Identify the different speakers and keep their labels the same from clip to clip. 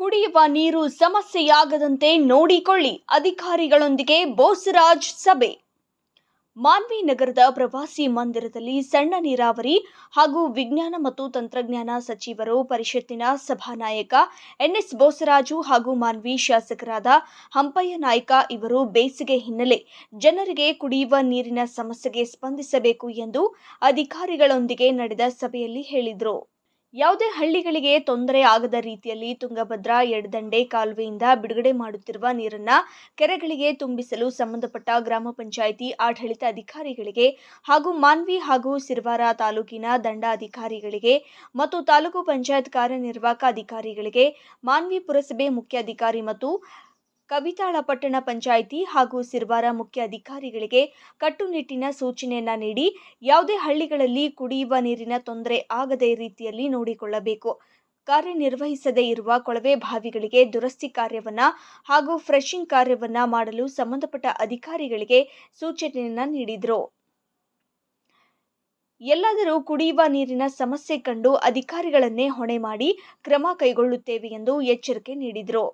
Speaker 1: ಕುಡಿಯುವ ನೀರು ಸಮಸ್ಯೆಯಾಗದಂತೆ ನೋಡಿಕೊಳ್ಳಿ, ಅಧಿಕಾರಿಗಳೊಂದಿಗೆ ಬೋಸರಾಜ್ ಸಭೆ. ಮಾನ್ವಿ ನಗರದ ಪ್ರವಾಸಿ ಮಂದಿರದಲ್ಲಿ ಸಣ್ಣ ನೀರಾವರಿ ಹಾಗೂ ವಿಜ್ಞಾನ ಮತ್ತು ತಂತ್ರಜ್ಞಾನ ಸಚಿವರು ಪರಿಷತ್ತಿನ ಸಭಾನಾಯಕ ಎನ್ಎಸ್ ಬೋಸರಾಜು ಹಾಗೂ ಮಾನ್ವಿ ಶಾಸಕರಾದ ಹಂಪಯ್ಯ ನಾಯ್ಕ ಇವರು ಬೇಸಿಗೆ ಹಿನ್ನೆಲೆ ಜನರಿಗೆ ಕುಡಿಯುವ ನೀರಿನ ಸಮಸ್ಯೆಗೆ ಸ್ಪಂದಿಸಬೇಕು ಎಂದು ಅಧಿಕಾರಿಗಳೊಂದಿಗೆ ನಡೆದ ಸಭೆಯಲ್ಲಿ ಹೇಳಿದರು. ಯಾವುದೇ ಹಳ್ಳಿಗಳಿಗೆ ತೊಂದರೆ ಆಗದ ರೀತಿಯಲ್ಲಿ ತುಂಗಭದ್ರಾ ಎಡದಂಡೆ ಕಾಲುವೆಯಿಂದ ಬಿಡುಗಡೆ ಮಾಡುತ್ತಿರುವ ನೀರನ್ನು ಕೆರೆಗಳಿಗೆ ತುಂಬಿಸಲು ಸಂಬಂಧಪಟ್ಟ ಗ್ರಾಮ ಪಂಚಾಯಿತಿ ಆಡಳಿತ ಅಧಿಕಾರಿಗಳಿಗೆ ಹಾಗೂ ಮಾನ್ವಿ ಹಾಗೂ ಸಿರವಾರ ತಾಲೂಕಿನ ದಂಡಾಧಿಕಾರಿಗಳಿಗೆ ಮತ್ತು ತಾಲೂಕು ಪಂಚಾಯತ್ ಕಾರ್ಯನಿರ್ವಾಹಕ ಅಧಿಕಾರಿಗಳಿಗೆ, ಮಾನ್ವಿ ಪುರಸಭೆ ಮುಖ್ಯ ಅಧಿಕಾರಿ ಮತ್ತು ಕವಿತಾಳ ಪಟ್ಟಣ ಪಂಚಾಯಿತಿ ಹಾಗೂ ಸಿರವಾರ ಮುಖ್ಯ ಅಧಿಕಾರಿಗಳಿಗೆ ಕಟ್ಟುನಿಟ್ಟಿನ ಸೂಚನೆಯನ್ನ ನೀಡಿ ಯಾವುದೇ ಹಳ್ಳಿಗಳಲ್ಲಿ ಕುಡಿಯುವ ನೀರಿನ ತೊಂದರೆ ಆಗದ ರೀತಿಯಲ್ಲಿ ನೋಡಿಕೊಳ್ಳಬೇಕು. ಕಾರ್ಯನಿರ್ವಹಿಸದೇ ಇರುವ ಕೊಳವೆ ಬಾವಿಗಳಿಗೆ ದುರಸ್ತಿ ಕಾರ್ಯವನ್ನ ಹಾಗೂ ಫ್ರೆಶಿಂಗ್ ಕಾರ್ಯವನ್ನ ಮಾಡಲು ಸಂಬಂಧಪಟ್ಟ ಅಧಿಕಾರಿಗಳಿಗೆ ಸೂಚನೆಯನ್ನ ನೀಡಿದರು. ಎಲ್ಲಾದರೂ ಕುಡಿಯುವ ನೀರಿನ ಸಮಸ್ಯೆ ಕಂಡು ಅಧಿಕಾರಿಗಳನ್ನೇ ಹೊಣೆ ಮಾಡಿ ಕ್ರಮ ಕೈಗೊಳ್ಳುತ್ತೇವೆ ಎಂದು ಎಚ್ಚರಿಕೆ ನೀಡಿದರು.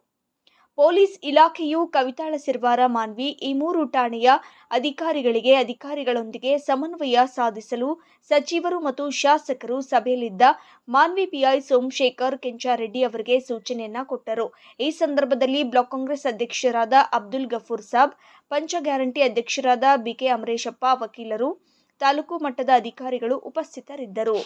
Speaker 1: ಪೊಲೀಸ್ ಇಲಾಖೆಯು ಕವಿತಾಳ, ಸಿರವಾರ, ಮಾನ್ವಿ ಈ ಮೂರು ಠಾಣೆಯ ಅಧಿಕಾರಿಗಳೊಂದಿಗೆ ಸಮನ್ವಯ ಸಾಧಿಸಲು ಸಚಿವರು ಮತ್ತು ಶಾಸಕರು ಸಭೆಯಲ್ಲಿದ್ದ ಮಾನ್ವಿ ಪಿಐ ಸೋಮಶೇಖರ್ ಕೆಂಚಾರೆಡ್ಡಿ ಅವರಿಗೆ ಸೂಚನೆಯನ್ನ ಕೊಟ್ಟರು. ಈ ಸಂದರ್ಭದಲ್ಲಿ ಬ್ಲಾಕ್ ಕಾಂಗ್ರೆಸ್ ಅಧ್ಯಕ್ಷರಾದ ಅಬ್ದುಲ್ ಗಫೂರ್ ಸಾಬ್, ಪಂಚ ಗ್ಯಾರಂಟಿ ಅಧ್ಯಕ್ಷರಾದ ಬಿಕೆ ಅಮರೇಶಪ್ಪ, ವಕೀಲರು, ತಾಲೂಕು ಮಟ್ಟದ ಅಧಿಕಾರಿಗಳು ಉಪಸ್ಥಿತರಿದ್ದರು.